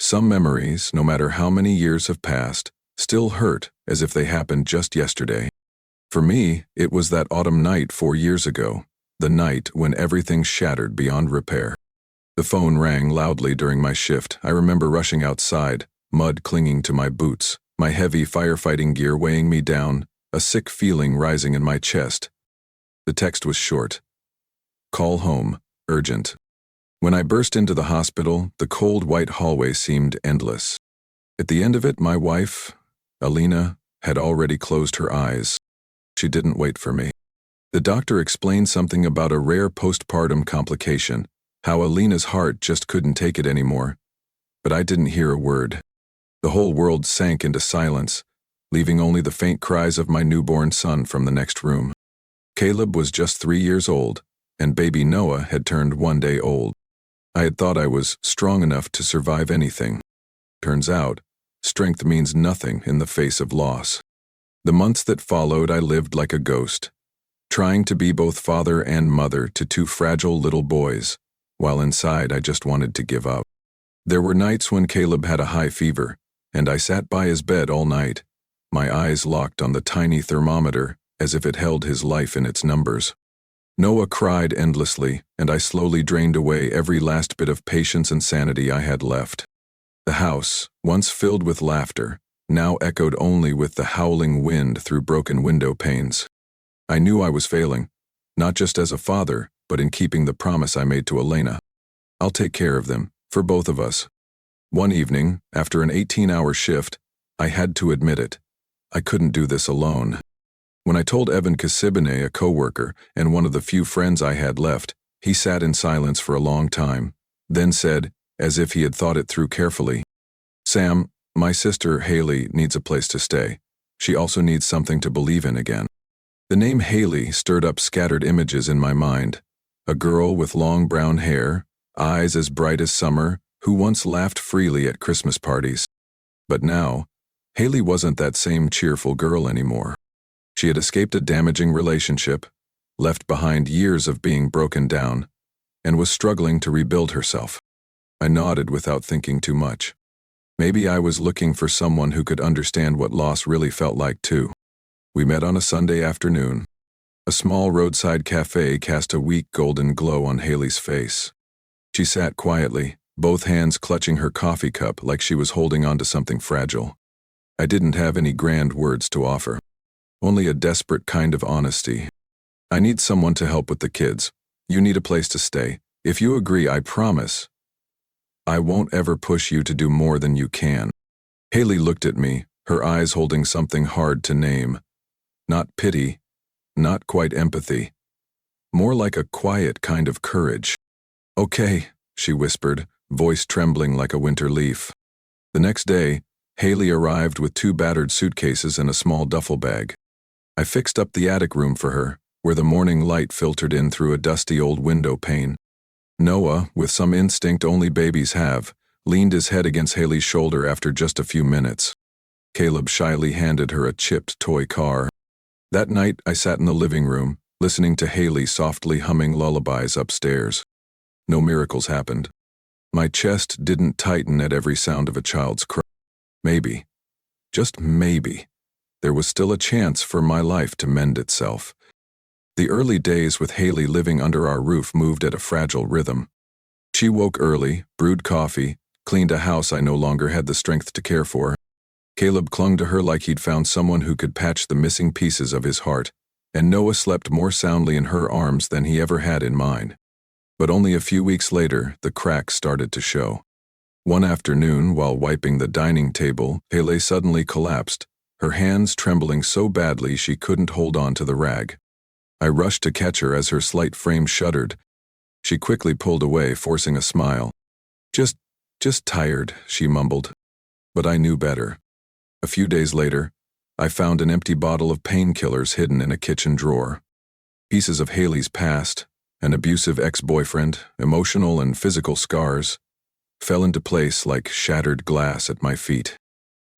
Some memories, no matter how many years have passed, still hurt as if they happened just yesterday. For me, it was that autumn night 4 years ago, the night when everything shattered beyond repair. The phone rang loudly during my shift. I remember rushing outside, mud clinging to my boots, my heavy firefighting gear weighing me down, a sick feeling rising in my chest. The text was short. Call home, urgent. When I burst into the hospital, the cold white hallway seemed endless. At the end of it, my wife, Alina, had already closed her eyes. She didn't wait for me. The doctor explained something about a rare postpartum complication, how Alina's heart just couldn't take it anymore. But I didn't hear a word. The whole world sank into silence, leaving only the faint cries of my newborn son from the next room. Caleb was just 3 years old, and baby Noah had turned 1 day old. I had thought I was strong enough to survive anything. Turns out, strength means nothing in the face of loss. The months that followed, I lived like a ghost, trying to be both father and mother to 2 fragile little boys, while inside I just wanted to give up. There were nights when Caleb had a high fever, and I sat by his bed all night, my eyes locked on the tiny thermometer as if it held his life in its numbers. Noah cried endlessly, and I slowly drained away every last bit of patience and sanity I had left. The house, once filled with laughter, now echoed only with the howling wind through broken window panes. I knew I was failing, not just as a father, but in keeping the promise I made to Elena. I'll take care of them, for both of us. One evening, after an 18-hour shift, I had to admit it. I couldn't do this alone. When I told Evan Kasibane, a coworker and one of the few friends I had left, he sat in silence for a long time, then said, as if he had thought it through carefully, "Sam, my sister Haley needs a place to stay. She also needs something to believe in again." The name Haley stirred up scattered images in my mind. A girl with long brown hair, eyes as bright as summer, who once laughed freely at Christmas parties. But now, Haley wasn't that same cheerful girl anymore. She had escaped a damaging relationship, left behind years of being broken down, and was struggling to rebuild herself. I nodded without thinking too much. Maybe I was looking for someone who could understand what loss really felt like too. We met on a Sunday afternoon. A small roadside cafe cast a weak golden glow on Haley's face. She sat quietly, both hands clutching her coffee cup like she was holding on to something fragile. I didn't have any grand words to offer. Only a desperate kind of honesty. "I need someone to help with the kids. You need a place to stay. If you agree, I promise I won't ever push you to do more than you can." Haley looked at me, her eyes holding something hard to name. Not pity, not quite empathy. More like a quiet kind of courage. "Okay," she whispered, voice trembling like a winter leaf. The next day, Haley arrived with 2 battered suitcases and a small duffel bag. I fixed up the attic room for her, where the morning light filtered in through a dusty old window pane. Noah, with some instinct only babies have, leaned his head against Haley's shoulder after just a few minutes. Caleb shyly handed her a chipped toy car. That night, I sat in the living room, listening to Haley softly humming lullabies upstairs. No miracles happened. My chest didn't tighten at every sound of a child's cry. Maybe, just maybe, there was still a chance for my life to mend itself. The early days with Haley living under our roof moved at a fragile rhythm. She woke early, brewed coffee, cleaned a house I no longer had the strength to care for. Caleb clung to her like he'd found someone who could patch the missing pieces of his heart, and Noah slept more soundly in her arms than he ever had in mine. But only a few weeks later, the cracks started to show. One afternoon, while wiping the dining table, Haley suddenly collapsed, her hands trembling so badly she couldn't hold on to the rag. I rushed to catch her as her slight frame shuddered. She quickly pulled away, forcing a smile. Just tired," she mumbled. But I knew better. A few days later, I found an empty bottle of painkillers hidden in a kitchen drawer. Pieces of Haley's past, an abusive ex-boyfriend, emotional and physical scars, fell into place like shattered glass at my feet.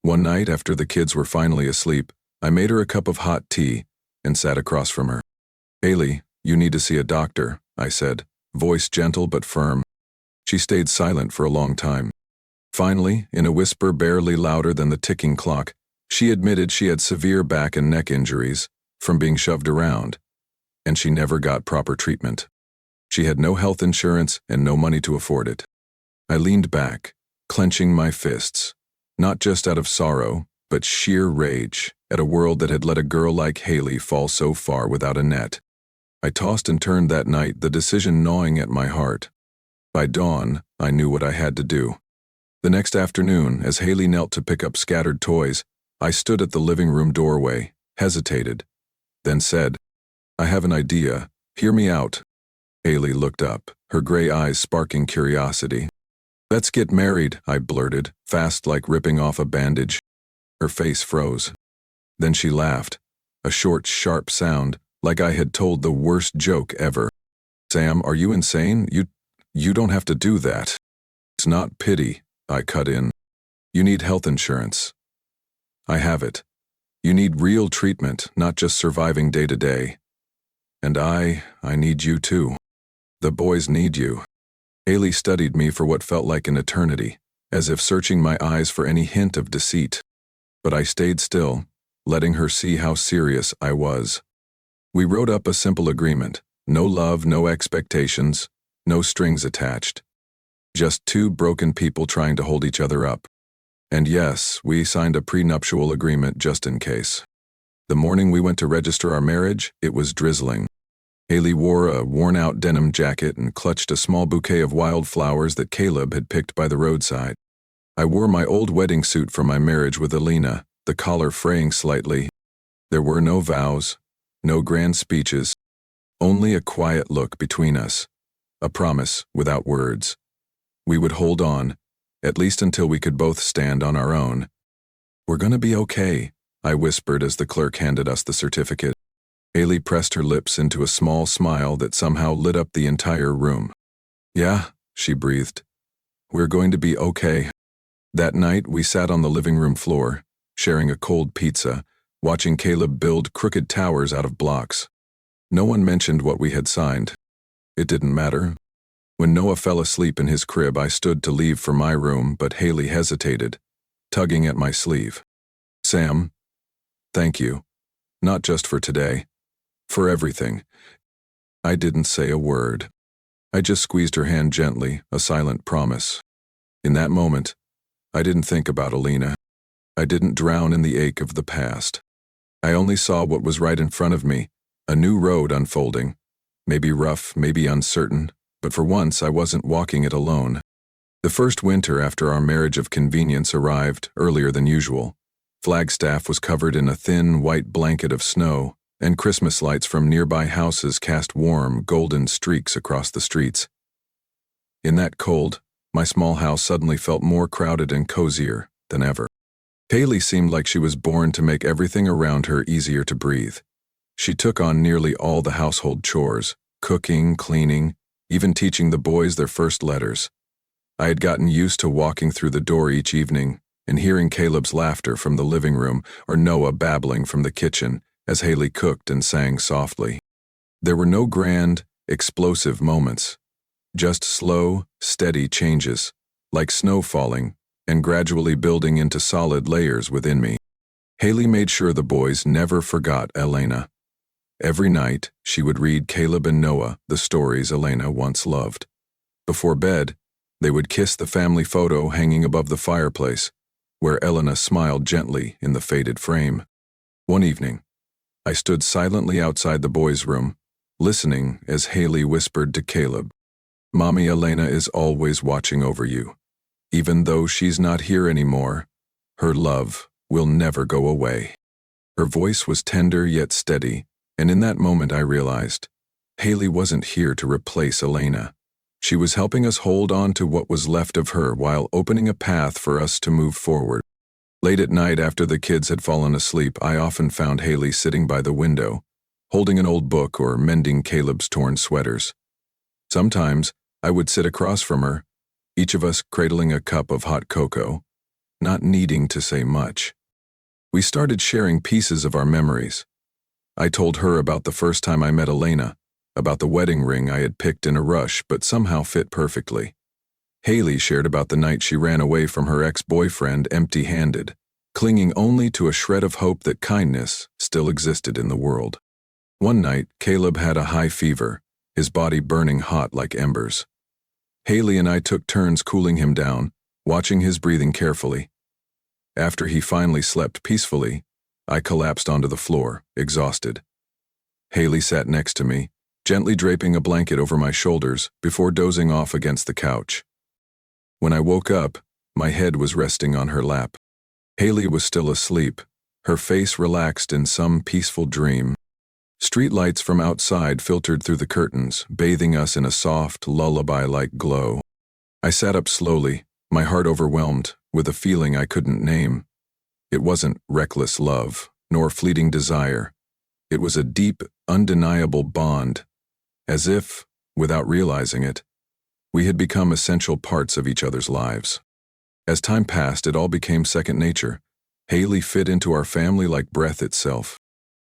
One night, after the kids were finally asleep, I made her a cup of hot tea and sat across from her. "Haley, you need to see a doctor," I said, voice gentle but firm. She stayed silent for a long time. Finally, in a whisper barely louder than the ticking clock, she admitted she had severe back and neck injuries from being shoved around, and she never got proper treatment. She had no health insurance and no money to afford it. I leaned back, clenching my fists, not just out of sorrow, but sheer rage at a world that had let a girl like Haley fall so far without a net. I tossed and turned that night, the decision gnawing at my heart. By dawn, I knew what I had to do. The next afternoon, as Haley knelt to pick up scattered toys, I stood at the living room doorway, hesitated, then said, "I have an idea. Hear me out." Haley looked up, her gray eyes sparking curiosity. "Let's get married," I blurted, fast like ripping off a bandage. Her face froze. Then she laughed, a short, sharp sound, like I had told the worst joke ever. "Sam, are you insane? You don't have to do that." "It's not pity," I cut in. "You need health insurance." "I have it. You need real treatment, not just surviving day to day. And I need you too. The boys need you." Haley studied me for what felt like an eternity, as if searching my eyes for any hint of deceit. But I stayed still, letting her see how serious I was. We wrote up a simple agreement. No love, no expectations, no strings attached. Just two broken people trying to hold each other up. And yes, we signed a prenuptial agreement just in case. The morning we went to register our marriage, it was drizzling. Haley wore a worn-out denim jacket and clutched a small bouquet of wildflowers that Caleb had picked by the roadside. I wore my old wedding suit from my marriage with Elena, the collar fraying slightly. There were no vows, no grand speeches, only a quiet look between us, a promise without words. We would hold on, at least until we could both stand on our own. "We're gonna be okay," I whispered as the clerk handed us the certificate. Haley pressed her lips into a small smile that somehow lit up the entire room. "Yeah," she breathed. "We're going to be okay." That night, we sat on the living room floor, sharing a cold pizza, watching Caleb build crooked towers out of blocks. No one mentioned what we had signed. It didn't matter. When Noah fell asleep in his crib, I stood to leave for my room, but Haley hesitated, tugging at my sleeve. "Sam, thank you. Not just for today. For everything." I didn't say a word. I just squeezed her hand gently, a silent promise. In that moment, I didn't think about Elena. I didn't drown in the ache of the past. I only saw what was right in front of me, a new road unfolding. Maybe rough, maybe uncertain, but for once I wasn't walking it alone. The first winter after our marriage of convenience arrived, earlier than usual. Flagstaff was covered in a thin, white blanket of snow, and Christmas lights from nearby houses cast warm, golden streaks across the streets. In that cold, my small house suddenly felt more crowded and cozier than ever. Haley seemed like she was born to make everything around her easier to breathe. She took on nearly all the household chores, cooking, cleaning, even teaching the boys their first letters. I had gotten used to walking through the door each evening and hearing Caleb's laughter from the living room or Noah babbling from the kitchen as Haley cooked and sang softly. There were no grand, explosive moments, just slow, steady changes, like snow falling and gradually building into solid layers within me. Haley made sure the boys never forgot Elena. Every night, she would read Caleb and Noah the stories Elena once loved. Before bed, they would kiss the family photo hanging above the fireplace, where Elena smiled gently in the faded frame. One evening, I stood silently outside the boys' room, listening as Haley whispered to Caleb, "Mommy Elena is always watching over you. Even though she's not here anymore, her love will never go away." Her voice was tender yet steady, and in that moment I realized Haley wasn't here to replace Elena. She was helping us hold on to what was left of her while opening a path for us to move forward. Late at night after the kids had fallen asleep, I often found Haley sitting by the window, holding an old book or mending Caleb's torn sweaters. Sometimes I would sit across from her, each of us cradling a cup of hot cocoa, not needing to say much. We started sharing pieces of our memories. I told her about the first time I met Elena, about the wedding ring I had picked in a rush but somehow fit perfectly. Haley shared about the night she ran away from her ex-boyfriend empty-handed, clinging only to a shred of hope that kindness still existed in the world. One night, Caleb had a high fever, his body burning hot like embers. Haley and I took turns cooling him down, watching his breathing carefully. After he finally slept peacefully, I collapsed onto the floor, exhausted. Haley sat next to me, gently draping a blanket over my shoulders before dozing off against the couch. When I woke up, my head was resting on her lap. Haley was still asleep, her face relaxed in some peaceful dream. Streetlights from outside filtered through the curtains, bathing us in a soft, lullaby-like glow. I sat up slowly, my heart overwhelmed, with a feeling I couldn't name. It wasn't reckless love, nor fleeting desire. It was a deep, undeniable bond, as if, without realizing it, we had become essential parts of each other's lives. As time passed, it all became second nature. Haley fit into our family like breath itself.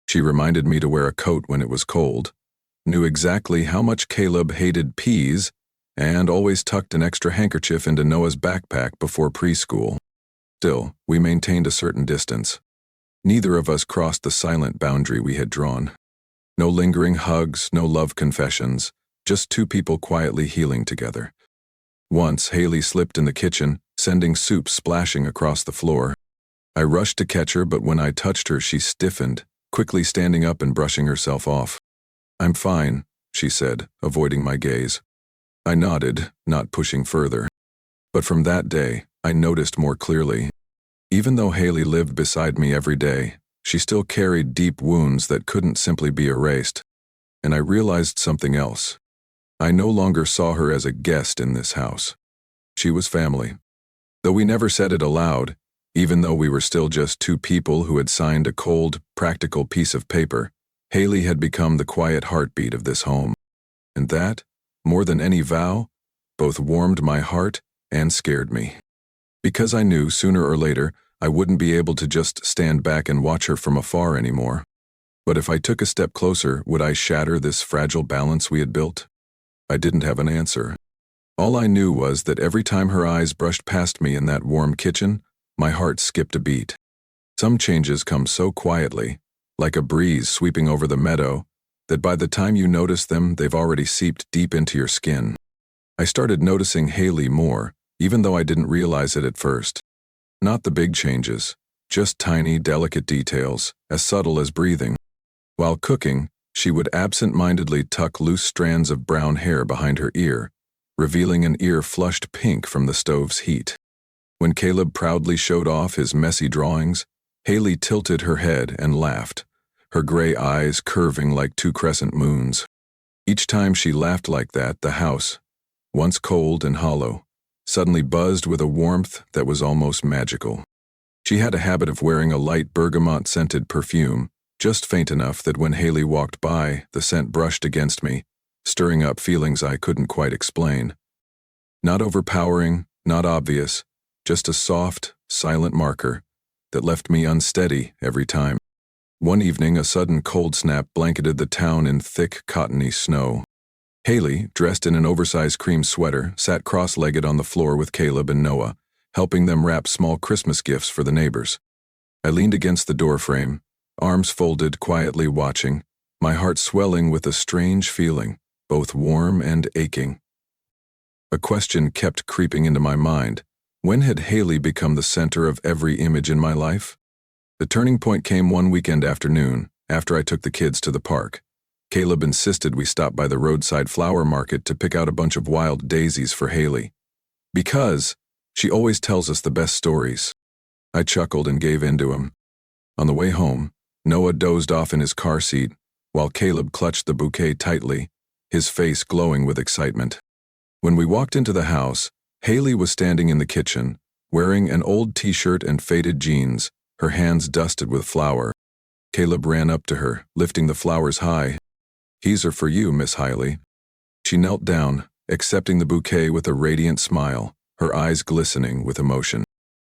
She reminded me to wear a coat when it was cold, knew exactly how much Caleb hated peas, and always tucked an extra handkerchief into Noah's backpack before preschool. Still, we maintained a certain distance. Neither of us crossed the silent boundary we had drawn. No lingering hugs, no love confessions, just two people quietly healing together. Once, Haley slipped in the kitchen, sending soup splashing across the floor. I rushed to catch her, but when I touched her, she stiffened, quickly standing up and brushing herself off. "I'm fine," she said, avoiding my gaze. I nodded, not pushing further. But from that day, I noticed more clearly. Even though Haley lived beside me every day, she still carried deep wounds that couldn't simply be erased. And I realized something else. I no longer saw her as a guest in this house. She was family. Though we never said it aloud, even though we were still just two people who had signed a cold, practical piece of paper, Haley had become the quiet heartbeat of this home. And that, more than any vow, both warmed my heart and scared me. Because I knew sooner or later I wouldn't be able to just stand back and watch her from afar anymore. But if I took a step closer, would I shatter this fragile balance we had built? I didn't have an answer. All I knew was that every time her eyes brushed past me in that warm kitchen, my heart skipped a beat. Some changes come so quietly, like a breeze sweeping over the meadow, that by the time you notice them, they've already seeped deep into your skin. I started noticing Haley more, even though I didn't realize it at first. Not the big changes, just tiny, delicate details, as subtle as breathing. While cooking, she would absent-mindedly tuck loose strands of brown hair behind her ear, revealing an ear flushed pink from the stove's heat. When Caleb proudly showed off his messy drawings, Haley tilted her head and laughed, her gray eyes curving like two crescent moons. Each time she laughed like that, the house, once cold and hollow, suddenly buzzed with a warmth that was almost magical. She had a habit of wearing a light bergamot-scented perfume, just faint enough that when Haley walked by, the scent brushed against me, stirring up feelings I couldn't quite explain. Not overpowering, not obvious, just a soft, silent marker that left me unsteady every time. One evening, a sudden cold snap blanketed the town in thick, cottony snow. Haley, dressed in an oversized cream sweater, sat cross-legged on the floor with Caleb and Noah, helping them wrap small Christmas gifts for the neighbors. I leaned against the doorframe, arms folded, quietly watching, my heart swelling with a strange feeling, both warm and aching. A question kept creeping into my mind. When had Haley become the center of every image in my life? The turning point came one weekend afternoon, after I took the kids to the park. Caleb insisted we stop by the roadside flower market to pick out a bunch of wild daisies for Haley. Because she always tells us the best stories. I chuckled and gave in to him. On the way home, Noah dozed off in his car seat, while Caleb clutched the bouquet tightly, his face glowing with excitement. When we walked into the house, Haley was standing in the kitchen, wearing an old t-shirt and faded jeans, her hands dusted with flour. Caleb ran up to her, lifting the flowers high. "These are for you, Miss Haley." She knelt down, accepting the bouquet with a radiant smile, her eyes glistening with emotion.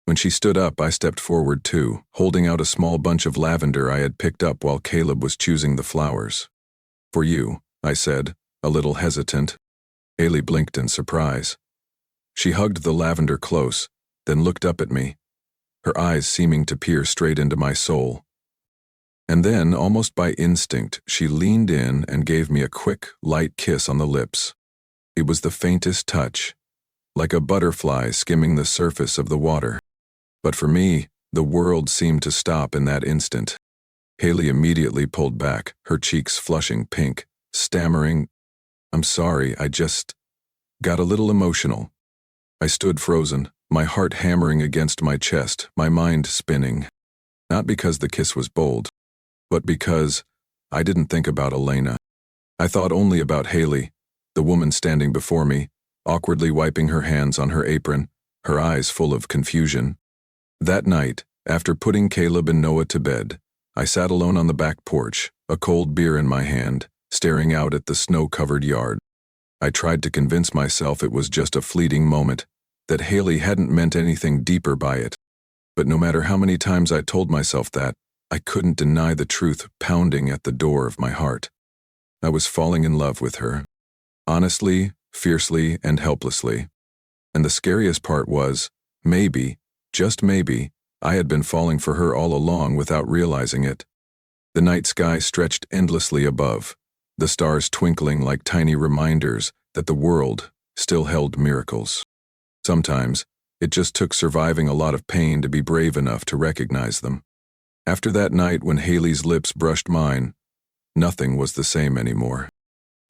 When she stood up, I stepped forward too, holding out a small bunch of lavender I had picked up while Caleb was choosing the flowers. "For you," I said, a little hesitant. Haley blinked in surprise. She hugged the lavender close, then looked up at me, her eyes seeming to peer straight into my soul. And then, almost by instinct, she leaned in and gave me a quick, light kiss on the lips. It was the faintest touch, like a butterfly skimming the surface of the water. But for me, the world seemed to stop in that instant. Haley immediately pulled back, her cheeks flushing pink, stammering, "I'm sorry, I just got a little emotional." I stood frozen, my heart hammering against my chest, my mind spinning. Not because the kiss was bold, but because I didn't think about Elena. I thought only about Haley, the woman standing before me, awkwardly wiping her hands on her apron, her eyes full of confusion. That night, after putting Caleb and Noah to bed, I sat alone on the back porch, a cold beer in my hand, staring out at the snow-covered yard. I tried to convince myself it was just a fleeting moment, that Haley hadn't meant anything deeper by it. But no matter how many times I told myself that, I couldn't deny the truth pounding at the door of my heart. I was falling in love with her. Honestly, fiercely, and helplessly. And the scariest part was, maybe, just maybe, I had been falling for her all along without realizing it. The night sky stretched endlessly above, the stars twinkling like tiny reminders that the world still held miracles. Sometimes, it just took surviving a lot of pain to be brave enough to recognize them. After that night when Haley's lips brushed mine, nothing was the same anymore.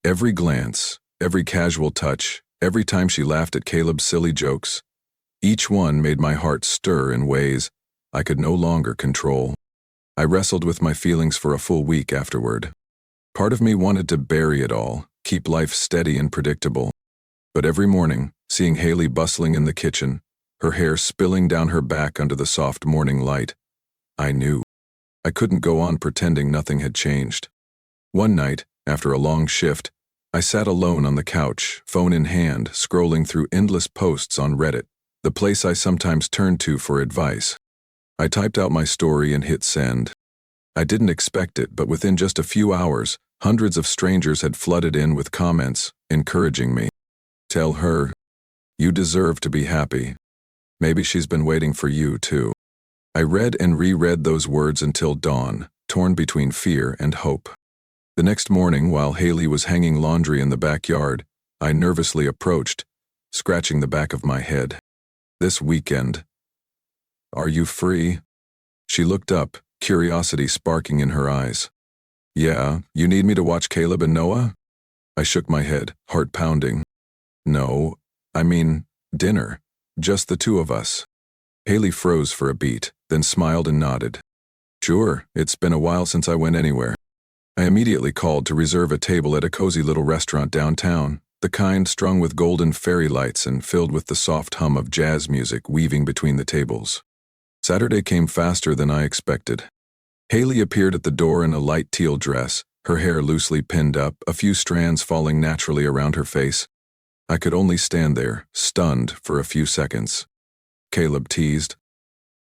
Every glance, every casual touch, every time she laughed at Caleb's silly jokes, each one made my heart stir in ways I could no longer control. I wrestled with my feelings for a full week afterward. Part of me wanted to bury it all, keep life steady and predictable. But every morning, seeing Haley bustling in the kitchen, her hair spilling down her back under the soft morning light, I knew. I couldn't go on pretending nothing had changed. One night, after a long shift, I sat alone on the couch, phone in hand, scrolling through endless posts on Reddit, the place I sometimes turned to for advice. I typed out my story and hit send. I didn't expect it, but within just a few hours, hundreds of strangers had flooded in with comments, encouraging me. "Tell her, you deserve to be happy. Maybe she's been waiting for you, too." I read and reread those words until dawn, torn between fear and hope. The next morning, while Haley was hanging laundry in the backyard, I nervously approached, scratching the back of my head. "This weekend. Are you free?" She looked up, curiosity sparking in her eyes. "Yeah, you need me to watch Caleb and Noah?" I shook my head, heart pounding. "No, I mean, dinner. Just the two of us." Haley froze for a beat, then smiled and nodded. "Sure, it's been a while since I went anywhere." I immediately called to reserve a table at a cozy little restaurant downtown, the kind strung with golden fairy lights and filled with the soft hum of jazz music weaving between the tables. Saturday came faster than I expected. Haley appeared at the door in a light teal dress, her hair loosely pinned up, a few strands falling naturally around her face. I could only stand there, stunned, for a few seconds. Caleb teased,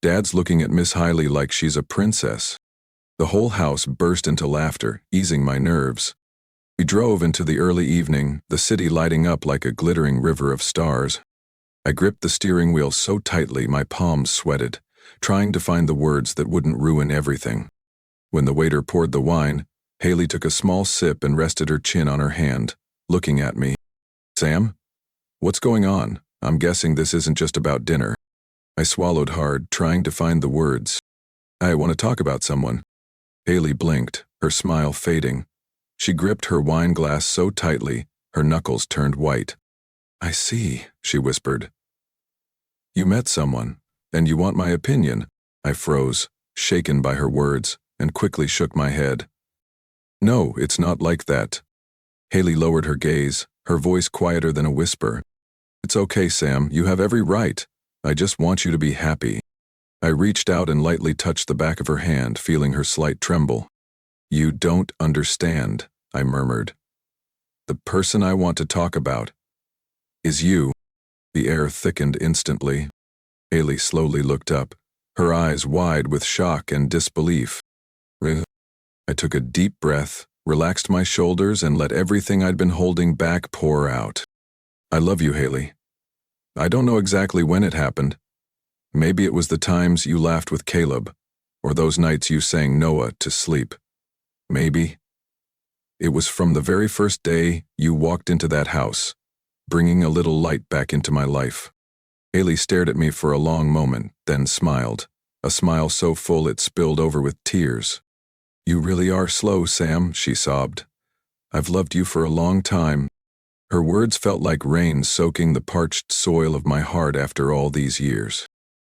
"Dad's looking at Miss Hiley like she's a princess." The whole house burst into laughter, easing my nerves. We drove into the early evening, the city lighting up like a glittering river of stars. I gripped the steering wheel so tightly my palms sweated, trying to find the words that wouldn't ruin everything. When the waiter poured the wine, Haley took a small sip and rested her chin on her hand, looking at me. "Sam? What's going on? I'm guessing this isn't just about dinner." I swallowed hard, trying to find the words. "I want to talk about someone." Haley blinked, her smile fading. She gripped her wine glass so tightly, her knuckles turned white. "I see," she whispered. "You met someone, and you want my opinion." I froze, shaken by her words, and quickly shook my head. "No, it's not like that." Haley lowered her gaze, her voice quieter than a whisper. "It's okay, Sam, you have every right. I just want you to be happy." I reached out and lightly touched the back of her hand, feeling her slight tremble. "You don't understand," I murmured. "The person I want to talk about is you." The air thickened instantly. Haley slowly looked up, her eyes wide with shock and disbelief. I took a deep breath, relaxed my shoulders, and let everything I'd been holding back pour out. "I love you, Haley. I don't know exactly when it happened. Maybe it was the times you laughed with Caleb, or those nights you sang Noah to sleep. Maybe it was from the very first day you walked into that house, bringing a little light back into my life. Haley stared at me for a long moment, then smiled, a smile so full it spilled over with tears. You really are slow, Sam, she sobbed. I've loved you for a long time. Her words felt like rain soaking the parched soil of my heart after all these years.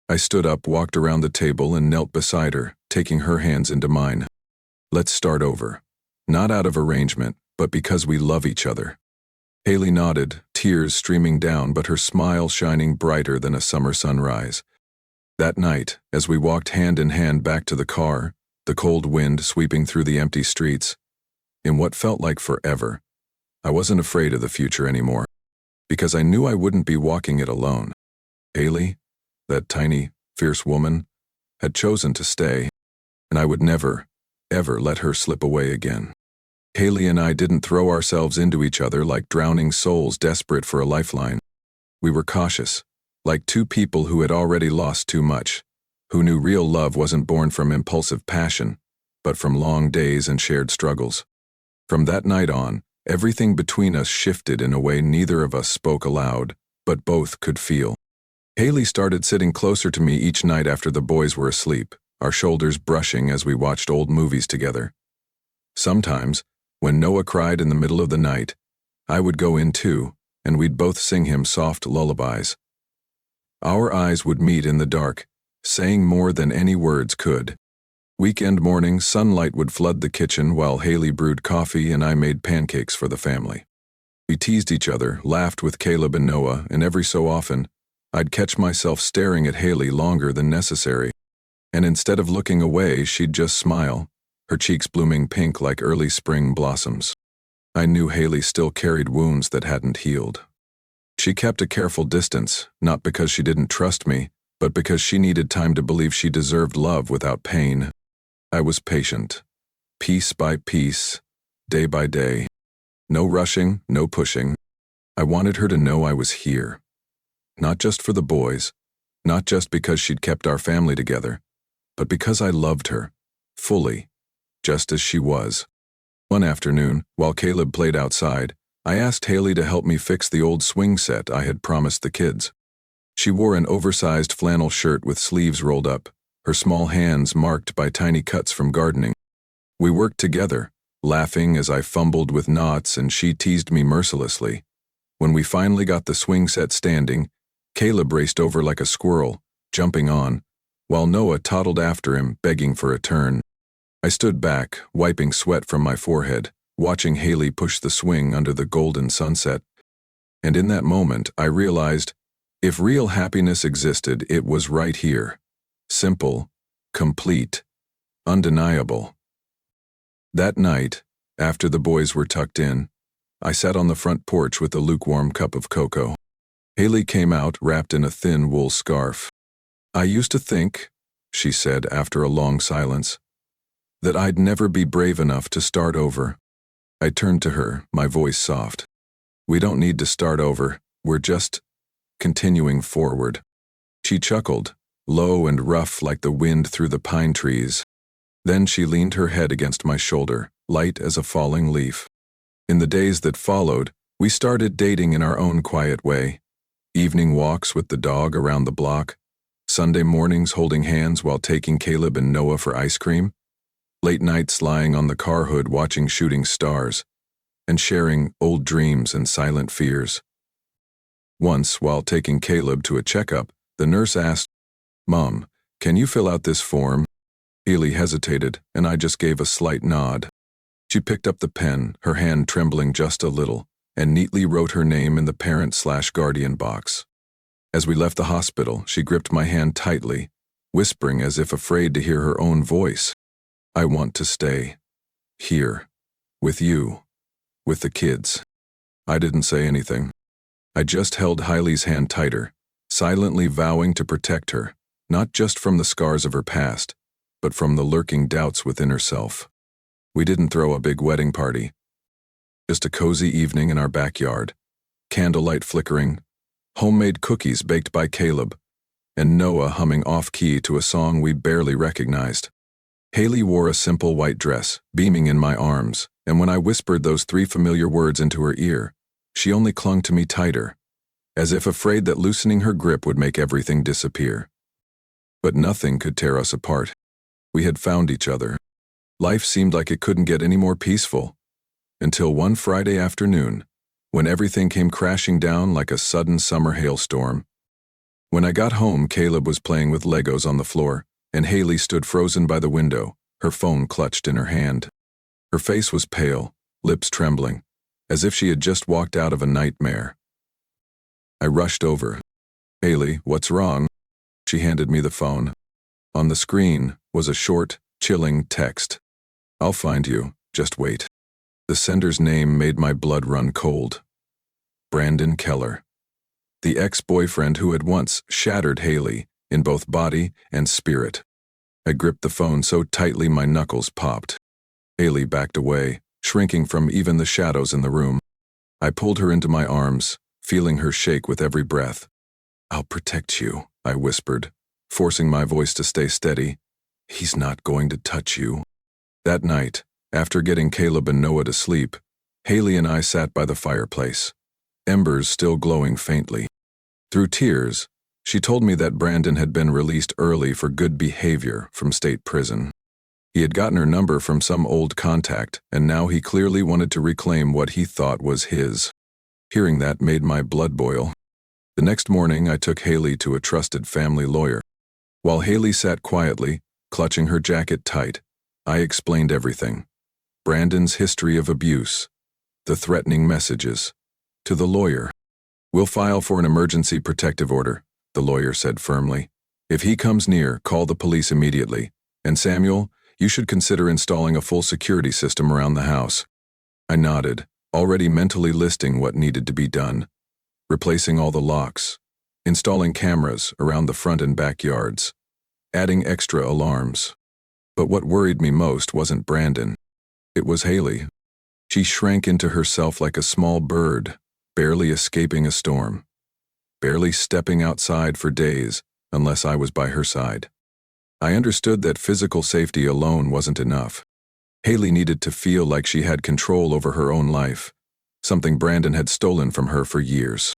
I stood up, walked around the table, and knelt beside her, taking her hands into mine. Let's start over. Not out of arrangement, but because we love each other. Haley nodded, tears streaming down, but her smile shining brighter than a summer sunrise. That night, as we walked hand in hand back to the car, the cold wind sweeping through the empty streets, in what felt like forever, I wasn't afraid of the future anymore, because I knew I wouldn't be walking it alone. Haley, that tiny, fierce woman, had chosen to stay, and I would never, ever let her slip away again. Haley and I didn't throw ourselves into each other like drowning souls desperate for a lifeline. We were cautious, like two people who had already lost too much, who knew real love wasn't born from impulsive passion, but from long days and shared struggles. From that night on, everything between us shifted in a way neither of us spoke aloud, but both could feel. Haley started sitting closer to me each night after the boys were asleep, our shoulders brushing as we watched old movies together. Sometimes, when Noah cried in the middle of the night, I would go in too, and we'd both sing him soft lullabies. Our eyes would meet in the dark, saying more than any words could. Weekend mornings, sunlight would flood the kitchen while Haley brewed coffee and I made pancakes for the family. We teased each other, laughed with Caleb and Noah, and every so often, I'd catch myself staring at Haley longer than necessary. And instead of looking away, she'd just smile, her cheeks blooming pink like early spring blossoms. I knew Haley still carried wounds that hadn't healed. She kept a careful distance, not because she didn't trust me, but because she needed time to believe she deserved love without pain. I was patient, piece by piece, day by day. No rushing, no pushing. I wanted her to know I was here. Not just for the boys, not just because she'd kept our family together, but because I loved her, fully, just as she was. One afternoon, while Caleb played outside, I asked Haley to help me fix the old swing set I had promised the kids. She wore an oversized flannel shirt with sleeves rolled up, her small hands marked by tiny cuts from gardening. We worked together, laughing as I fumbled with knots and she teased me mercilessly. When we finally got the swing set standing, Caleb raced over like a squirrel, jumping on, while Noah toddled after him, begging for a turn. I stood back, wiping sweat from my forehead, watching Haley push the swing under the golden sunset. And in that moment, I realized, if real happiness existed, it was right here. Simple, complete, undeniable. That night, after the boys were tucked in, I sat on the front porch with a lukewarm cup of cocoa. Haley came out wrapped in a thin wool scarf. I used to think, she said after a long silence, that I'd never be brave enough to start over. I turned to her, my voice soft. We don't need to start over, we're just continuing forward. She chuckled, low and rough like the wind through the pine trees. Then she leaned her head against my shoulder, light as a falling leaf. In the days that followed, we started dating in our own quiet way. Evening walks with the dog around the block, Sunday mornings holding hands while taking Caleb and Noah for ice cream, late nights lying on the car hood watching shooting stars, and sharing old dreams and silent fears. Once, while taking Caleb to a checkup, the nurse asked, "Mom, can you fill out this form?" Haley hesitated, and I just gave a slight nod. She picked up the pen, her hand trembling just a little, and neatly wrote her name in the parent/guardian box. As we left the hospital, she gripped my hand tightly, whispering as if afraid to hear her own voice. I want to stay. Here. With you. With the kids. I didn't say anything. I just held Haley's hand tighter, silently vowing to protect her, not just from the scars of her past, but from the lurking doubts within herself. We didn't throw a big wedding party. Just a cozy evening in our backyard, candlelight flickering, homemade cookies baked by Caleb, and Noah humming off-key to a song we barely recognized. Haley wore a simple white dress, beaming in my arms, and when I whispered those 3 familiar words into her ear, she only clung to me tighter, as if afraid that loosening her grip would make everything disappear. But nothing could tear us apart. We had found each other. Life seemed like it couldn't get any more peaceful, until one Friday afternoon, when everything came crashing down like a sudden summer hailstorm. When I got home, Caleb was playing with Legos on the floor, and Haley stood frozen by the window, her phone clutched in her hand. Her face was pale, lips trembling, as if she had just walked out of a nightmare. I rushed over. "Haley, what's wrong?" She handed me the phone. On the screen was a short, chilling text. "I'll find you, just wait." The sender's name made my blood run cold. Brandon Keller. The ex-boyfriend who had once shattered Haley in both body and spirit. I gripped the phone so tightly my knuckles popped. Haley backed away, shrinking from even the shadows in the room. I pulled her into my arms, feeling her shake with every breath. "I'll protect you," I whispered, forcing my voice to stay steady. "He's not going to touch you." That night, after getting Caleb and Noah to sleep, Haley and I sat by the fireplace, embers still glowing faintly. Through tears, she told me that Brandon had been released early for good behavior from state prison. He had gotten her number from some old contact, and now he clearly wanted to reclaim what he thought was his. Hearing that made my blood boil. The next morning, I took Haley to a trusted family lawyer. While Haley sat quietly, clutching her jacket tight, I explained everything. Brandon's history of abuse, the threatening messages. To the lawyer. "We'll file for an emergency protective order," the lawyer said firmly. "If he comes near, call the police immediately. And Samuel, you should consider installing a full security system around the house." I nodded, already mentally listing what needed to be done. Replacing all the locks, installing cameras around the front and backyards, adding extra alarms. But what worried me most wasn't Brandon. It was Haley. She shrank into herself like a small bird, barely escaping a storm, barely stepping outside for days unless I was by her side. I understood that physical safety alone wasn't enough. Haley needed to feel like she had control over her own life, something Brandon had stolen from her for years.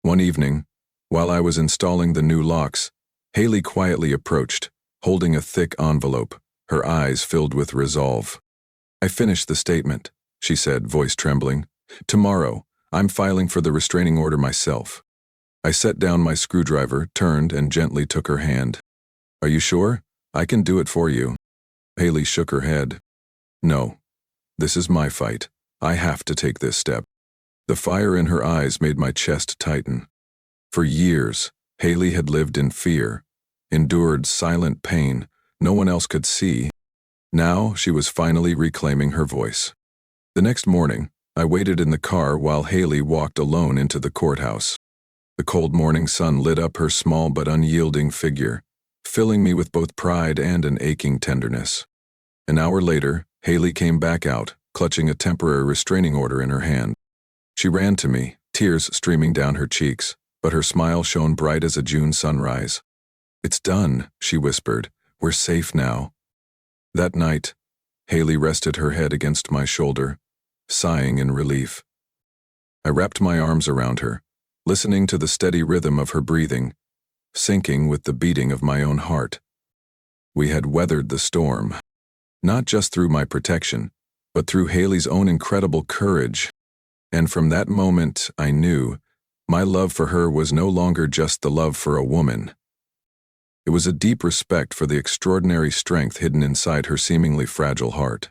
One evening, while I was installing the new locks, Haley quietly approached, holding a thick envelope, her eyes filled with resolve. "I finished the statement," she said, voice trembling. "Tomorrow, I'm filing for the restraining order myself." I set down my screwdriver, turned, and gently took her hand. "Are you sure? I can do it for you." Haley shook her head. "No. This is my fight. I have to take this step." The fire in her eyes made my chest tighten. For years, Haley had lived in fear, endured silent pain no one else could see. Now she was finally reclaiming her voice. The next morning, I waited in the car while Haley walked alone into the courthouse. The cold morning sun lit up her small but unyielding figure, filling me with both pride and an aching tenderness. An hour later, Haley came back out, clutching a temporary restraining order in her hand. She ran to me, tears streaming down her cheeks, but her smile shone bright as a June sunrise. "It's done," she whispered. "We're safe now." That night, Haley rested her head against my shoulder, sighing in relief. I wrapped my arms around her, listening to the steady rhythm of her breathing, syncing with the beating of my own heart. We had weathered the storm, not just through my protection, but through Haley's own incredible courage. And from that moment, I knew my love for her was no longer just the love for a woman. It was a deep respect for the extraordinary strength hidden inside her seemingly fragile heart.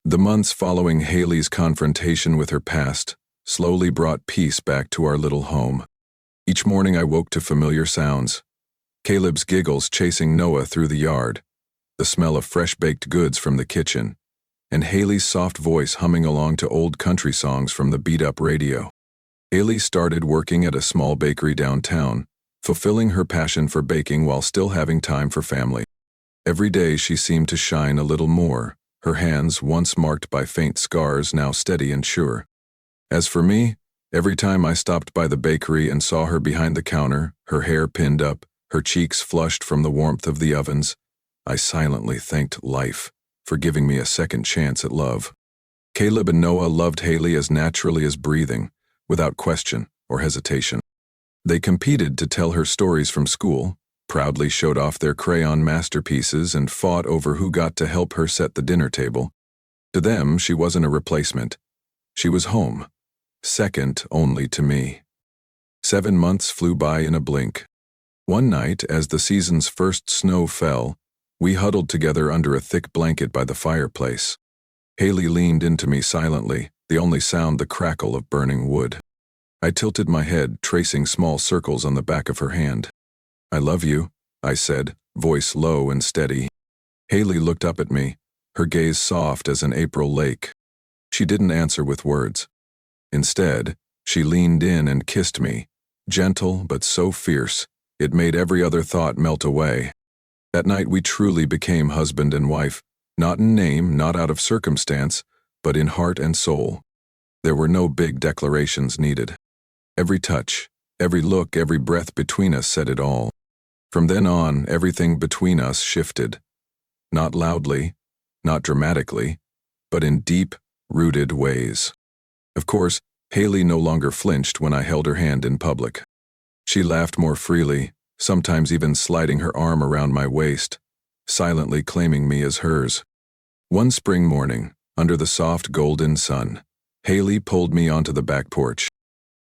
The months following Haley's confrontation with her past slowly brought peace back to our little home. Each morning I woke to familiar sounds. Caleb's giggles chasing Noah through the yard, the smell of fresh-baked goods from the kitchen, and Haley's soft voice humming along to old country songs from the beat-up radio. Haley started working at a small bakery downtown, fulfilling her passion for baking while still having time for family. Every day she seemed to shine a little more, her hands, once marked by faint scars, now steady and sure. As for me, Every time I stopped by the bakery and saw her behind the counter, her hair pinned up, her cheeks flushed from the warmth of the ovens, I silently thanked life for giving me a second chance at love. Caleb and Noah loved Haley as naturally as breathing, without question or hesitation. They competed to tell her stories from school, proudly showed off their crayon masterpieces, and fought over who got to help her set the dinner table. To them, she wasn't a replacement. She was home, second only to me. 7 months flew by in a blink. One night, as the season's first snow fell, we huddled together under a thick blanket by the fireplace. Haley leaned into me silently, the only sound the crackle of burning wood. I tilted my head, tracing small circles on the back of her hand. "I love you," I said, voice low and steady. Haley looked up at me, her gaze soft as an April lake. She didn't answer with words. Instead, she leaned in and kissed me, gentle but so fierce, it made every other thought melt away. That night we truly became husband and wife, not in name, not out of circumstance, but in heart and soul. There were no big declarations needed. Every touch, every look, every breath between us said it all. From then on, everything between us shifted. Not loudly, not dramatically, but in deep, rooted ways. Of course, Haley no longer flinched when I held her hand in public. She laughed more freely, sometimes even sliding her arm around my waist, silently claiming me as hers. One spring morning, under the soft golden sun, Haley pulled me onto the back porch.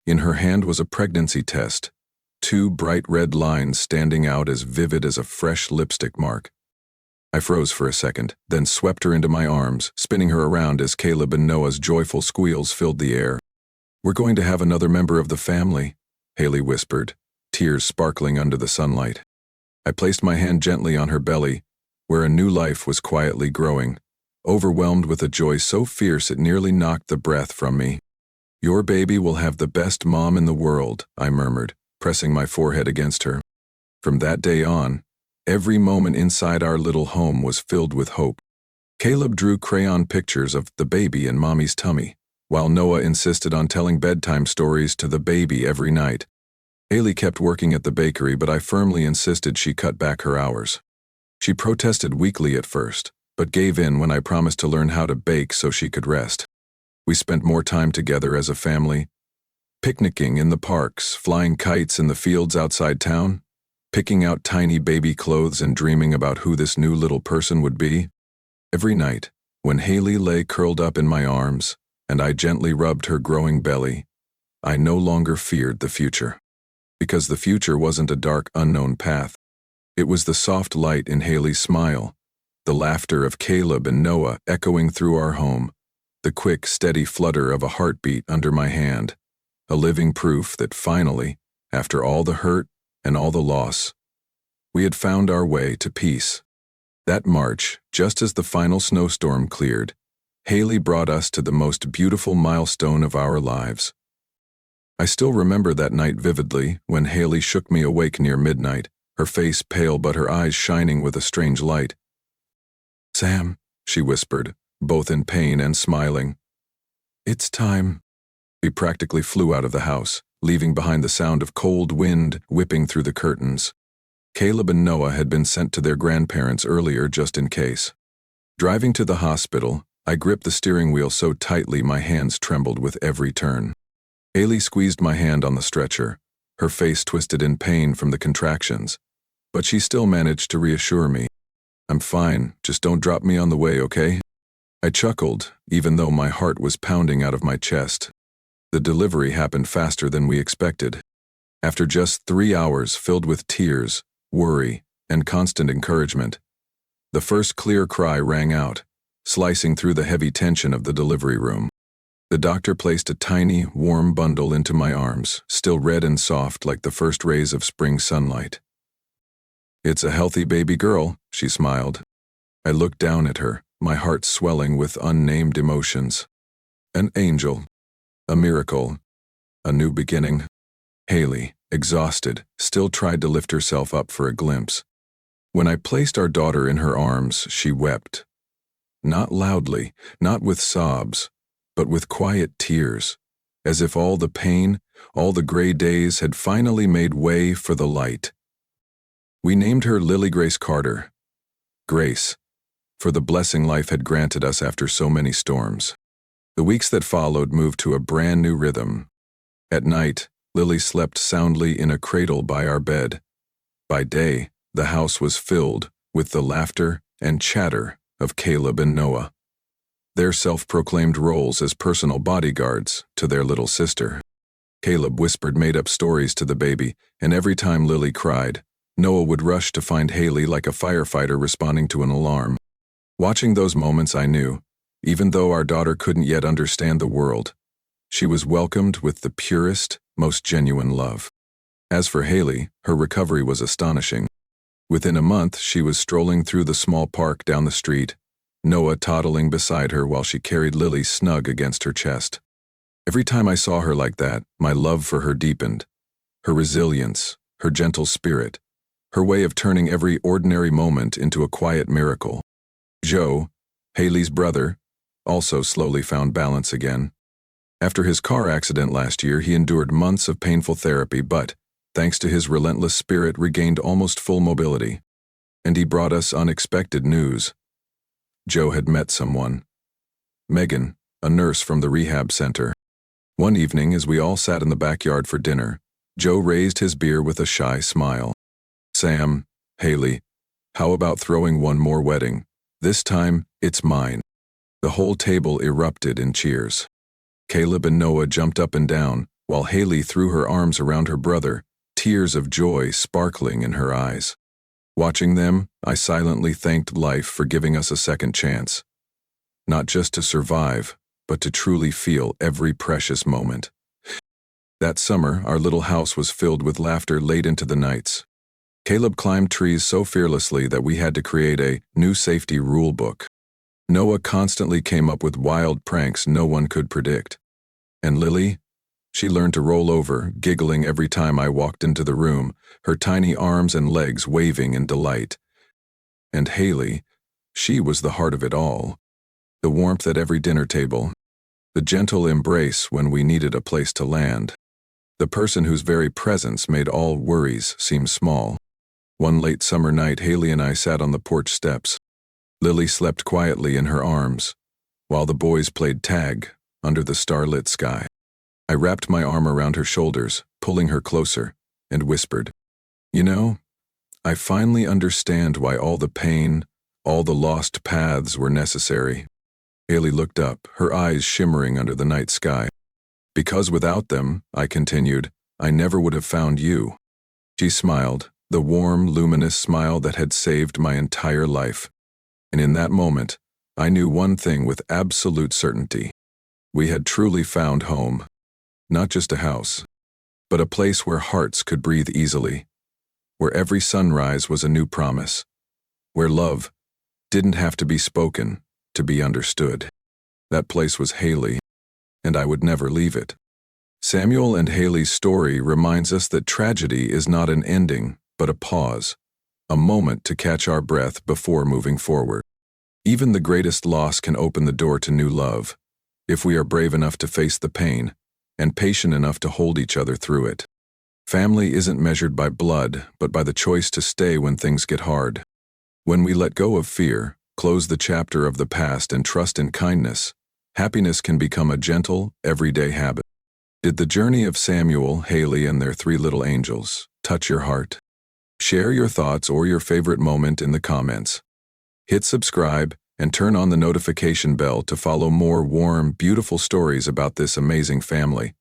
In her hand was a pregnancy test, 2 bright red lines standing out as vivid as a fresh lipstick mark. I froze for a second, then swept her into my arms, spinning her around as Caleb and Noah's joyful squeals filled the air. "We're going to have another member of the family," Haley whispered, tears sparkling under the sunlight. I placed my hand gently on her belly, where a new life was quietly growing, overwhelmed with a joy so fierce it nearly knocked the breath from me. "Your baby will have the best mom in the world," I murmured, pressing my forehead against her. From that day on, every moment inside our little home was filled with hope. Caleb drew crayon pictures of the baby in Mommy's tummy, while Noah insisted on telling bedtime stories to the baby every night. Haley kept working at the bakery, but I firmly insisted she cut back her hours. She protested weakly at first, but gave in when I promised to learn how to bake so she could rest. We spent more time together as a family, picnicking in the parks, flying kites in the fields outside town, picking out tiny baby clothes and dreaming about who this new little person would be. Every night, when Haley lay curled up in my arms and I gently rubbed her growing belly, I no longer feared the future. Because the future wasn't a dark, unknown path. It was the soft light in Haley's smile, the laughter of Caleb and Noah echoing through our home, the quick, steady flutter of a heartbeat under my hand, a living proof that finally, after all the hurt and all the loss, we had found our way to peace. That March, just as the final snowstorm cleared, Haley brought us to the most beautiful milestone of our lives. I still remember that night vividly, when Haley shook me awake near midnight, her face pale but her eyes shining with a strange light. "Sam," she whispered, both in pain and smiling. "It's time." We practically flew out of the house, leaving behind the sound of cold wind whipping through the curtains. Caleb and Noah had been sent to their grandparents earlier just in case. Driving to the hospital, I gripped the steering wheel so tightly my hands trembled with every turn. Haley squeezed my hand on the stretcher, her face twisted in pain from the contractions, but she still managed to reassure me. "I'm fine, just don't drop me on the way, okay?" I chuckled, even though my heart was pounding out of my chest. The delivery happened faster than we expected. After just 3 hours filled with tears, worry, and constant encouragement, the first clear cry rang out, slicing through the heavy tension of the delivery room. The doctor placed a tiny, warm bundle into my arms, still red and soft like the first rays of spring sunlight. "It's a healthy baby girl," she smiled. I looked down at her, my heart swelling with unnamed emotions. An angel. A miracle. A new beginning. Haley, exhausted, still tried to lift herself up for a glimpse. When I placed our daughter in her arms, she wept. Not loudly, not with sobs, but with quiet tears, as if all the pain, all the gray days had finally made way for the light. We named her Lily Grace Carter, Grace, for the blessing life had granted us after so many storms. The weeks that followed moved to a brand new rhythm. At night, Lily slept soundly in a cradle by our bed. By day, the house was filled with the laughter and chatter of Caleb and Noah, their self-proclaimed roles as personal bodyguards to their little sister. Caleb whispered made-up stories to the baby, and every time Lily cried, Noah would rush to find Haley like a firefighter responding to an alarm. Watching those moments, I knew, even though our daughter couldn't yet understand the world, she was welcomed with the purest, most genuine love. As for Haley, her recovery was astonishing. Within a month, she was strolling through the small park down the street, Noah toddling beside her while she carried Lily snug against her chest. Every time I saw her like that, my love for her deepened. Her resilience, her gentle spirit, her way of turning every ordinary moment into a quiet miracle. Joe, Haley's brother, also slowly found balance again. After his car accident last year, he endured months of painful therapy, but, thanks to his relentless spirit, regained almost full mobility. And he brought us unexpected news. Joe had met someone. Megan, a nurse from the rehab center. One evening, as we all sat in the backyard for dinner, Joe raised his beer with a shy smile. Sam, Haley, how about throwing one more wedding? This time, it's mine. The whole table erupted in cheers. Caleb and Noah jumped up and down, while Haley threw her arms around her brother, tears of joy sparkling in her eyes. Watching them, I silently thanked life for giving us a second chance. Not just to survive, but to truly feel every precious moment. That summer, our little house was filled with laughter late into the nights. Caleb climbed trees so fearlessly that we had to create a new safety rule book. Noah constantly came up with wild pranks no one could predict. And Lily? She learned to roll over, giggling every time I walked into the room, her tiny arms and legs waving in delight. And Haley, she was the heart of it all. The warmth at every dinner table, the gentle embrace when we needed a place to land, the person whose very presence made all worries seem small. One late summer night, Haley and I sat on the porch steps. Lily slept quietly in her arms, while the boys played tag under the starlit sky. I wrapped my arm around her shoulders, pulling her closer, and whispered, "You know, I finally understand why all the pain, all the lost paths were necessary." Haley looked up, her eyes shimmering under the night sky. "Because without them," I continued, "I never would have found you." She smiled, the warm, luminous smile that had saved my entire life. And in that moment, I knew one thing with absolute certainty. We had truly found home. Not just a house, but a place where hearts could breathe easily, where every sunrise was a new promise, where love didn't have to be spoken to be understood. That place was Haley, and I would never leave it. Samuel and Haley's story reminds us that tragedy is not an ending, but a pause, a moment to catch our breath before moving forward. Even the greatest loss can open the door to new love, if we are brave enough to face the pain, and patient enough to hold each other through it. Family isn't measured by blood, but by the choice to stay when things get hard. When we let go of fear, close the chapter of the past and trust in kindness, happiness can become a gentle, everyday habit. Did the journey of Samuel, Haley, and their three little angels touch your heart? Share your thoughts or your favorite moment in the comments. Hit subscribe and turn on the notification bell to follow more warm, beautiful stories about this amazing family.